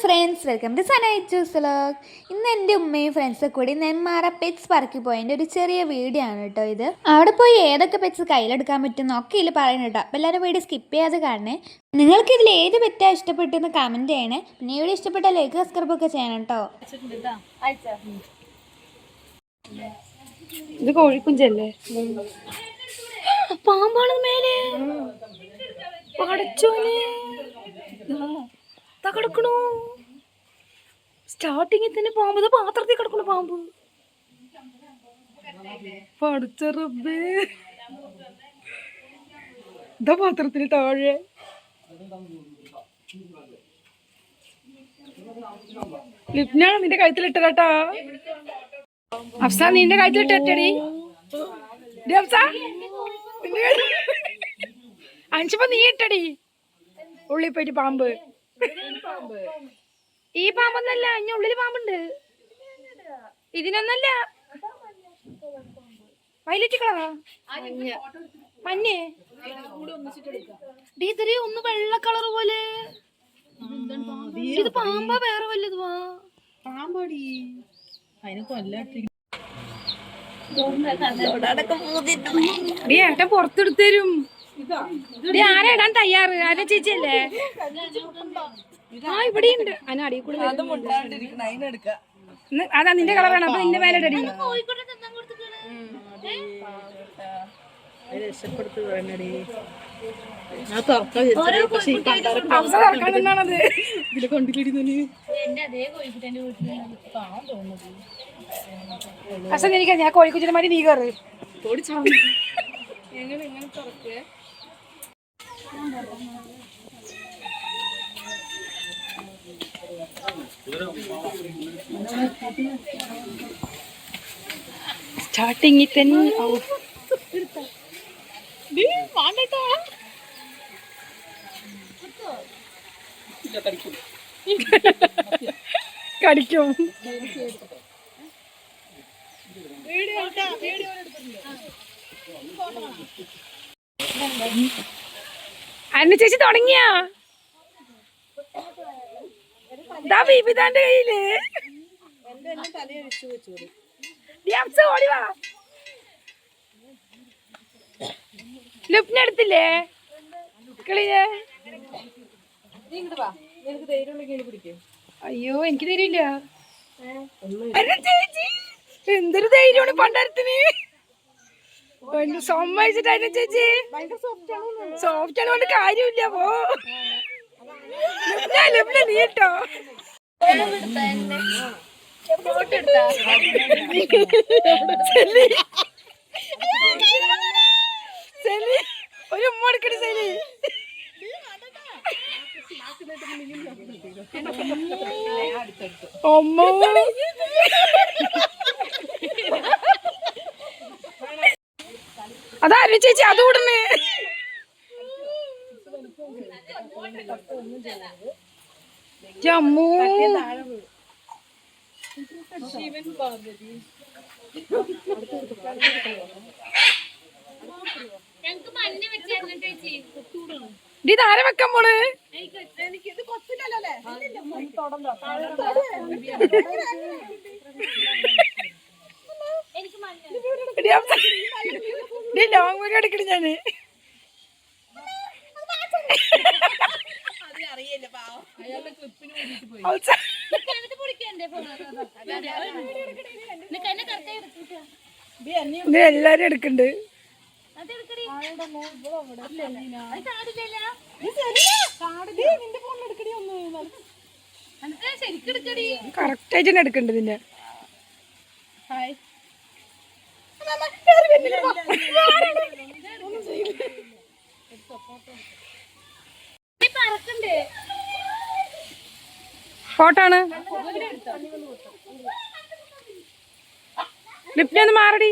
Friends, welcome to സനൈറ്റ്സ് vlog. ഇന്ന് എൻ്റെ ഉമ്മയും ഫ്രണ്ട്സൊക്കെ കൂടി നെന്മാറ പെറ്റ്സ് പാർക്കിൽ പോയതിൻ്റെ ഒരു ചെറിയ വീഡിയോ ആണ് കേട്ടോ ഇത്. അവിടെ പോയി ഏതൊക്കെ പെറ്റ്സ് കയ്യിലെടുക്കാൻ പറ്റും ഒക്കെ ഇതിൽ പറയുന്നത് കേട്ടോ. അപ്പോൾ എല്ലാവരും വീഡിയോ സ്കിപ്പ് ചെയ്യാതെ കാണണേ. നിങ്ങൾക്ക് ഇതിൽ ഏത് പെറ്റാണ് ഇഷ്ടപ്പെട്ടെന്ന് കമൻറ്റ് ചെയ്യണേ. പിന്നെ വീഡിയോ ഇഷ്ടപ്പെട്ട ലൈക്ക് സബ്സ്ക്രൈബ് ഒക്കെ ചെയ്യണം കേട്ടോ. ഇത് കോഴിക്കുഞ്ചല്ലേ? പാമ്പാണ് മേലെ പടച്ചോനെ കിടക്കണു. സ്റ്റാർട്ടിങ്ങിൽ തന്നെ പാമ്പ് പാത്രത്തിൽ കിടക്കണു. പാമ്പ് പടച്ചറബേ, ഇതാ പാത്രത്തിന് താഴെ. ലിപ്നാണ് നിന്റെ കഴുത്തിലിട്ടേട്ടാ. അഫ്സ നിന്റെ കഴുത്തിലിട്ടേടി. അഞ്ചപ്പോ നീ ഇട്ടടി. ഉള്ളിൽ പോയിട്ട് പാമ്പ്. ഈ പാമ്പൊന്നല്ല, ഇനി ഉള്ളില് പാമ്പുണ്ട്. ഇതിനൊന്നല്ല, വയലറ്റ് കളറാ മഞ്ഞേ. ഇതൊരു ഒന്ന് വെള്ള കളർ പോലെ. ഇത് പാമ്പാ വേറെ വല്ലതുവാ? പാമ്പാടി. ഏട്ടൻ പുറത്തെടുത്തരും. ആരാ ഇടാൻ തയ്യാറ്? ആരാ ചേച്ചിയല്ലേ? ആ ഇവിടെ ഉണ്ട്. അടി കൂടെ അതാ നിന്റെ കളറാണ്. അപ്പൊ നിന്റെ മേലടി. തുറക്കാനാണത്. ഇതിലെ കൊണ്ടില്ലടി. പക്ഷെ എനിക്ക് ഞാൻ കോഴിക്കുച്ചിനെ മാറി നീ കയറ്. സ്റ്റാർട്ടിങ്ങിൽ തന്നെ കടിക്കും. അന്ന ചേച്ചി തുടങ്ങിയാ? ബീബിതാന്റെ കയ്യില് ഓടിവാ. ലുപ്നെടുത്തില്ലേ കളിയെ? അയ്യോ എനിക്ക് തരില്ല. ചേച്ചി എന്തൊരു ധൈര്യമാണ് പണ്ടരത്തിന്. സമ്മതിച്ചിട്ടായിരുന്നു ചേച്ചി. സോഫ്റ്റ് ആണ് കൊണ്ട് കാര്യമില്ല. പോ നീ കേട്ടോ. ഒരു ഉമ്മ എടുക്കണ ശൈലി. അമ്മ അതാരും ചേച്ചി അത് വിടണേ. ജമ്മു ഇതാരെ വെക്കാൻ പോണ്? ലോങ് വീഡിയോ എടുക്കണ ഞാന്. എല്ലാരും എടുക്കണ്ട്. കറക്റ്റ് ആയിട്ട് എടുക്കണ്ട്. പിന്നെ ഫോട്ടാണ്. ലിപ്നെ ഒന്ന് മാറടി.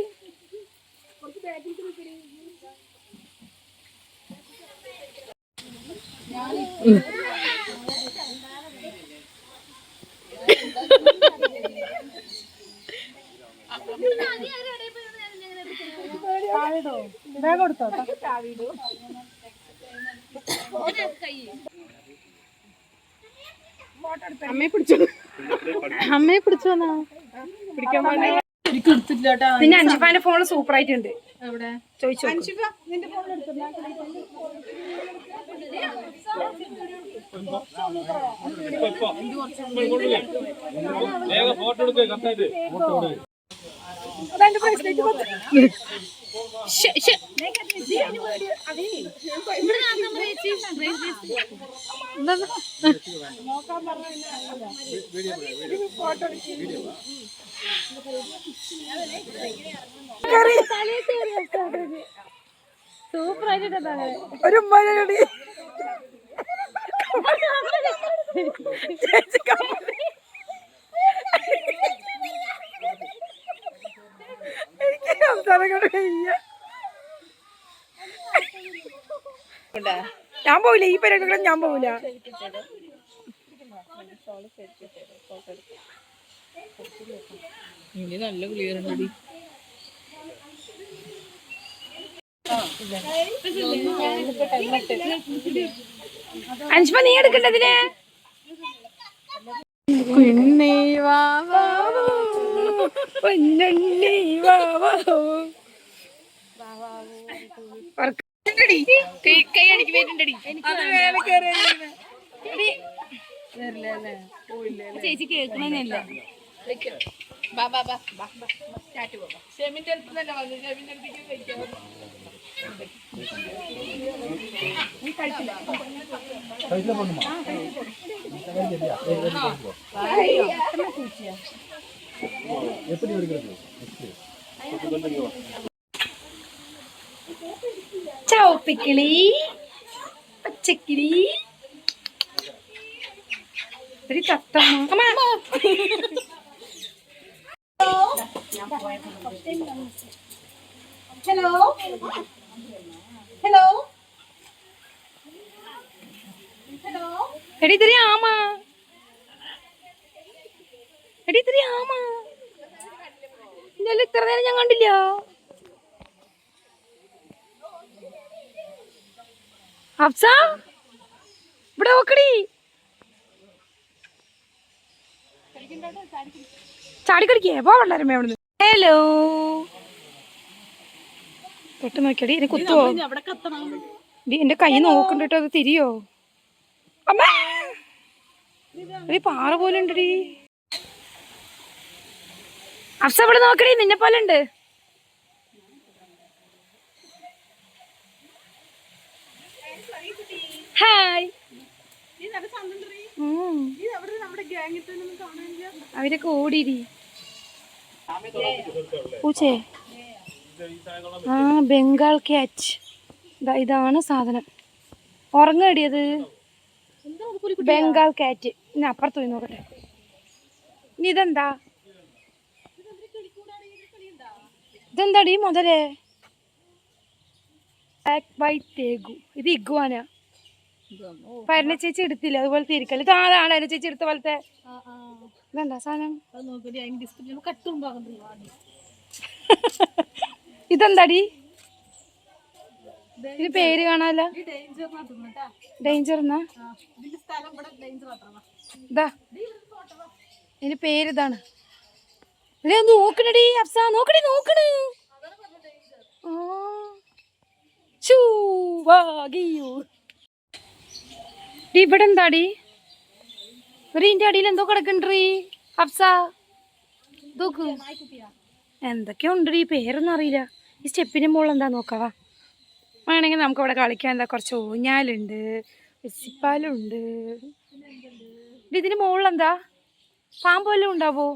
വേഗം എടുത്തോ. അമ്മയെ പിടിച്ചു പിടിക്കാൻ പിന്നെ അൻഷിഫാന്റെ ഫോൺ സൂപ്പർ ആയിട്ടുണ്ട് ചോദിച്ചു സൂപ്പർ ആയിട്ടാണ് ഒരു മഴ ഞാൻ പോവില്ല ഈ പരിപാടികളെ ഞാൻ പോവില്ല നല്ല ക്ലിയർ ഉണ്ട് അൻഷ്മ നീ എടുക്കണ്ടതിന് കുഞ്ഞി വാവോ പൊന്നണ്ണി വാവോ കൈ അടിക്ക് വരുന്നുണ്ടടി ചേച്ചി കേൾക്കണമെന്നല്ല ഷെമിന്റെ അടുത്ത് തന്നെ വന്നു ഷെമിന്റെ അടുത്തേക്ക് കഴിക്കാൻ ചൗപ്പിക്കിളി പച്ചക്കിളി ഒരു കത്തമ്മ ഹലോ ഹലോ എടി ഇത്തിരി ആമാ എടി ഇത്തിരി ആമാ ഇന്നലെ ഇത്ര നേരം ഞാൻ കണ്ടില്ല ഹഫ്സ ഇവിടെ നോക്കടി ചാടി കടിക്കേ പോ വെള്ളാരമ്മ അവിടുന്ന് ഹലോ തൊട്ട് നോക്കിയടി എന്നെ കുത്തുവോ എന്റെ കൈ നോക്കണ്ട കേട്ടോ അത് തിരിയോ അമ്മ പാറ പോലെ ഉണ്ടടി ഹഫ്സ ഇവിടെ നോക്കടി നിന്നെ പോലെ ഉണ്ട് ഹായ് അവരൊക്കെ ഓടിരി പൂച്ചേ ആ ബംഗാൾ ക്യാച്ച് ഇതാണ് സാധനം ഉറങ്ങടിയത് ബംഗാൾ ക്യാറ്റ് ഇനി അപ്പുറത്ത് പോയി നോക്കട്ടെ ഇനി ഇതെന്താടി മുതലേ ബ്ലാക്ക് വൈറ്റ് തേഗു ഇത് ഇഗ്വാന പരണ ചേച്ചി എടുത്തില്ല അതുപോലത്തെ ഇരിക്കല് ഇതാണ് അര ചേച്ചി എടുത്ത പോലത്തെ ഇതെന്താ സാധനം ഇതെന്താടി ഇത് പേര് കാണാല്ല ഡേഞ്ചർ എന്നാ ഇതാ ഇതിന്റെ പേര് ഇതാണ് നോക്കണടി അഫ്സ നോക്കണേ ഇവിടെ എന്താടി ഇതിന്റെ അടിയിൽ എന്തോ കിടക്കണ്ടീ ഹഫ്സ നോക്ക് എന്തൊക്കെയോ ഉണ്ടടി പേരൊന്നും അറിയില്ല ഈ സ്റ്റെപ്പിന് മുകളിൽ എന്താ നോക്കാവാ വേണമെങ്കിൽ നമുക്ക് അവിടെ കളിക്കാൻ എന്താ കുറച്ച് ഊഞ്ഞാലുണ്ട് വെച്ചിപ്പാലുണ്ട് ഇതിന് മുകളിൽ എന്താ പാമ്പ് വല്ലതും ഉണ്ടാവോ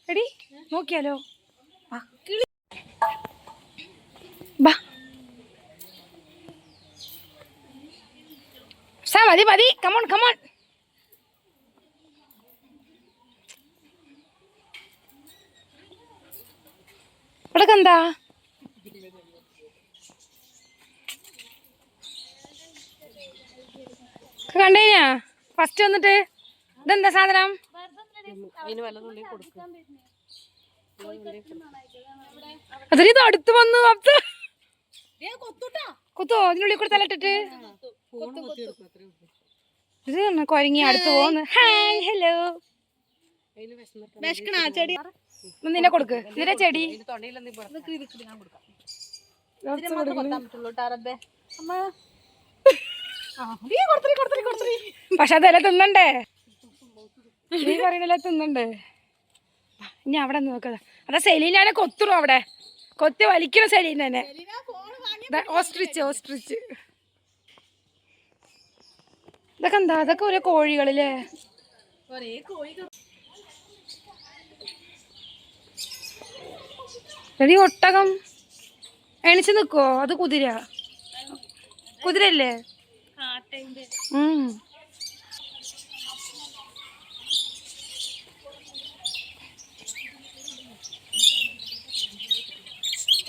എടി നോക്കിയാലോ ബാ മതി കമോൺ ഇവിടെ എന്താ കണ്ടേനാ ഫസ്റ്റ് വന്നിട്ട് ഇതെന്താ സാധനം അതിന് അടുത്ത് വന്നു കുത്തോ അതിനുള്ളിൽ കൂടെ തലട്ടിട്ട് ഇത് കൊരങ്ങി അടുത്ത് പോന്ന്. Hi hello. ചെടി നിന്നെ കൊടുക്ക്. ഇതിന്റെ ചെടി പക്ഷെ അതെല്ലാം തിന്നണ്ടേ? നീ പറയുന്നില്ല തിന്നണ്ടേ? ഇനി അവിടെ നോക്കതാ. അതാ സെലീനാനെ കൊത്തുണു അവിടെ. കൊത്തി വലിക്കണ സെലീനെ. ഓസ്ട്രിച്ച് ഇതൊക്കെ എന്താ? അതൊക്കെ ഓരോ കോഴികളില്ലേ? എടി ഒട്ടകം എണിച്ച് നിക്കുവോ? അത് കുതിരല്ലേ?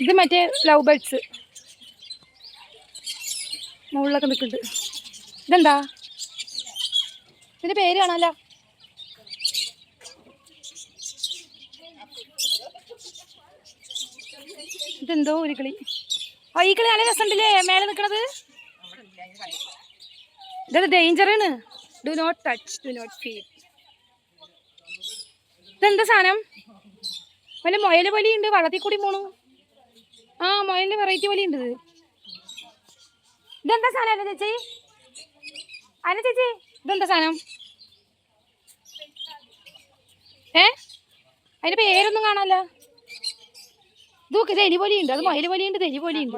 ഇത് മറ്റേ ലവ് ബേർഡ്സ് മുകളിലൊക്കെ നിൽക്കുന്നുണ്ട്. ഇതെന്താ? ഇതിന്റെ പേര് കാണാലോ. ഇതെന്തോ ഒരു കളി. ഈ കളി നല്ല രസമുണ്ടല്ലേ മേലെ നിൽക്കണത്. ഇതത് ഡേഞ്ചറാണ്. Do not touch, do not feel. ഇതെന്താ സാധനം? വല്ല മുയൽ പോലെയുണ്ട്, വള്ളത്തിൽ കൂടി പോണു. ആ മുയലിന്റെ വെറൈറ്റി പോലെയുണ്ട്. ഇതെന്താ സാധനം അല്ല ചേച്ചി? ചേച്ചി ഇതെന്താ സാധനം? അതിന്റെ പേരൊന്നും കാണാല്ല. ഇതൊക്കെ എലി പോലെയുണ്ട്, അത് മയില് പോലെയുണ്ട്, എലി പോലെയുണ്ട്.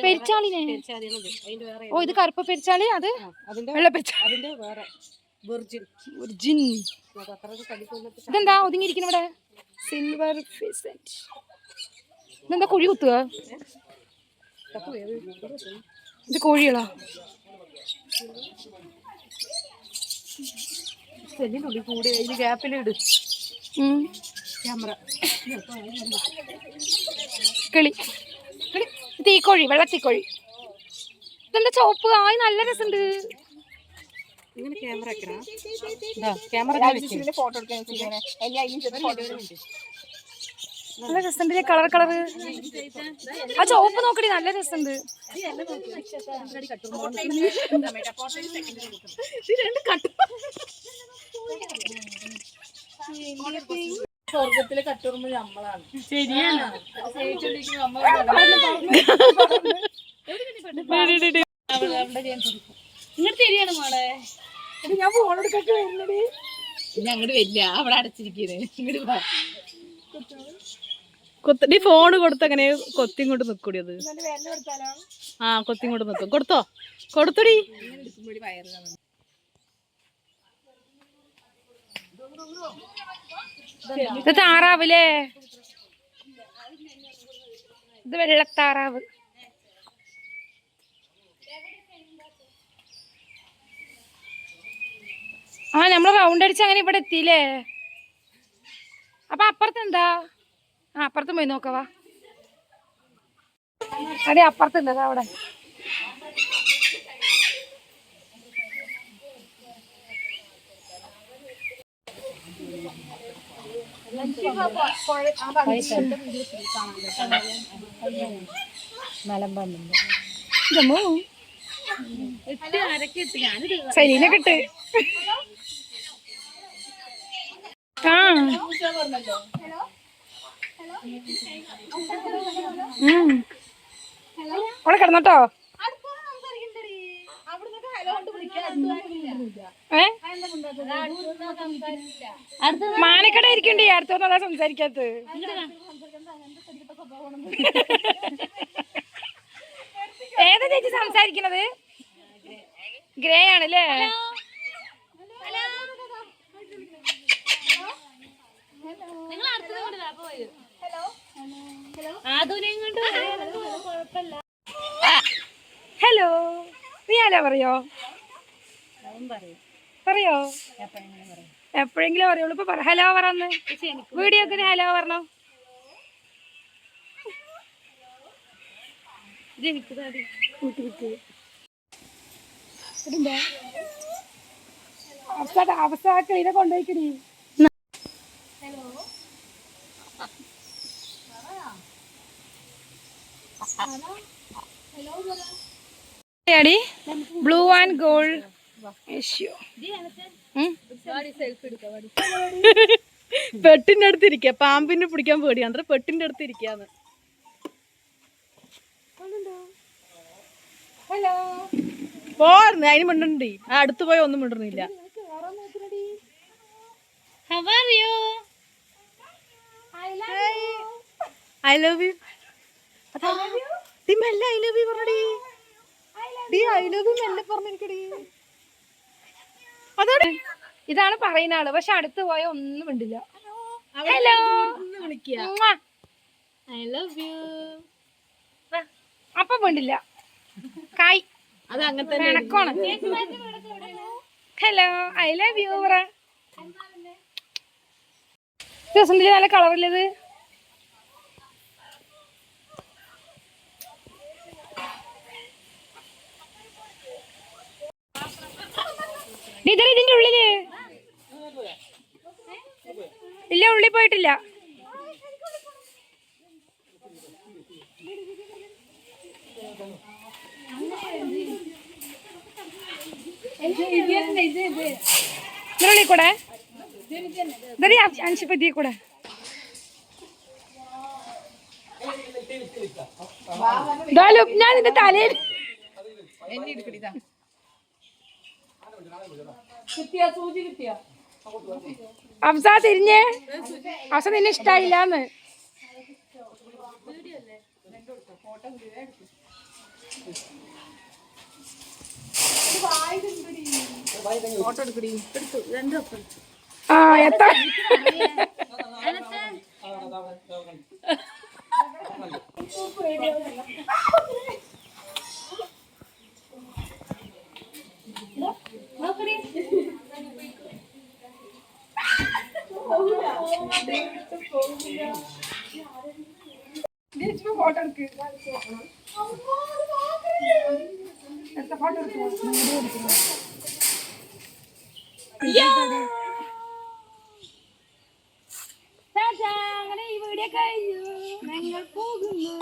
പെരിച്ചാളിനെ. ഓ ഇത് കറുപ്പ് പെരിച്ചാളി, അത് വെള്ള പെരിച്ചാളി. ഇതെന്താ ഒതുങ്ങിയിരിക്കുന്ന ഇവിടെ? സിൽവർ ഫിസന്റ്. ഇതെന്താ കുഴി കുത്തുക? ഇത് കോഴികളാ? കിളി. തീക്കോഴി, വെള്ളത്തിക്കോഴി. ഇതെന്താ ചോപ്പ്? ആയി നല്ല രസമുണ്ട്. നല്ല രസമുണ്ട് കളർ. ആ ചോപ്പ് നോക്കടി, നല്ല രസമുണ്ട്. സ്വർഗത്തിലെ കട്ടുറുമ്പ് നമ്മളാണ്. ശരിയാണ്. ഇങ്ങോട്ട് ശരിയാണ് മോളെ. ഞാൻ ഫോണെടുക്കൊക്കെ വരുന്നടി. ഇനി അങ്ങോട്ട് വരില്ല, അവിടെ അടച്ചിരിക്കുന്നത്. നീ ഫോണ് കൊടുത്തങ്ങനെ കൊത്തിങ്ങോട്ട് നിക്കൂടി. അത് കൊത്തിങ്ങോട്ട് നിക്കും. കൊടുത്തോടി. ഇത് താറാവില്ലേ? ഇത് വെള്ളത്താറാവ്. നമ്മള് റൗണ്ട് അടിച്ച് അങ്ങനെ ഇവിടെ എത്തിയില്ലേ? അപ്പൊ അപ്പുറത്ത് എന്താ? അപ്പുറത്തും പോയി നോക്കവാ. അതെ അപ്പുറത്തുണ്ട് അവിടെ. സൈനൊക്കെ ഇട്ട് അവിടെ കിടന്നോട്ടോ. മാനക്കട ഇരിക്കണ്ടേ? അടുത്തൊന്നതാ സംസാരിക്കാത്ത. ഏതാ ചേച്ചി സംസാരിക്കണത്? ഗ്രേ ആണല്ലേ? ഹലോ. നീ ഹലോ പറയോ? എപ്പോഴെങ്കിലും പറയുള്ളൂ. ഇപ്പൊ ഹലോ പറന്ന് വീഡിയോ ഒക്കെ ഹലോ പറഞ്ഞോ. അവസ്ഥ കൊണ്ടുപോയിക്കടി. ബ്ലൂ ആൻഡ് ഗോൾഡ് പെട്ടിന്റെ അടുത്ത് ഇരിക്ക, പാമ്പിനെ പിടിക്കാൻ പേടിയാണ്, അത്ര പെട്ടിന്റെ അടുത്ത് ഇരിക്കാന്ന്. ഹലോ പോർന്ന് അതിന് മിണ്ടണ്ടേ, ആ അടുത്ത് പോയ ഒന്നും മിണ്ടുന്നില്ല. I love you. മെല്ലെ ഐ ലവ് യു പറഞ്ഞടി. ഐ ലവ് യു മെല്ലെ പറഞ്ഞിരിക്കടി. അതാണ് ഇതാണ് പറയുന്ന ആള്, പക്ഷെ അടുത്ത് പോയ ഒന്നും മിണ്ടില്ല. ഹലോ ഐ ലവ് യു അപ്പൊ മിണ്ടില്ല. കായ് അത് അങ്ങനെ തന്നെ. കണക്കാണ്. ഹലോ ഐ ലവ് യു പറ. രസമുണ്ടല്ലേ, നല്ല കളറില്ലത്. ഇതിന്റെ ഉള്ളില് ഇല്ല, ഉള്ളിൽ പോയിട്ടില്ല. ഇതിനുള്ളിൽ കൂടെ അഞ്ചുപതിയെ കൂടെ ഞാൻ നിന്റെ തലയിൽ അഫ്സ തിരിഞ്ഞേ. അഫ്സ നിന്നെ ഇഷ്ടായില്ലാന്ന്. ആ എത്ര ഫോട്ടോ എടുക്ക്. ഫോട്ടോ അങ്ങനെ ഈ വീഡിയോ കഴിഞ്ഞു. ഞങ്ങൾ പോകുന്നു.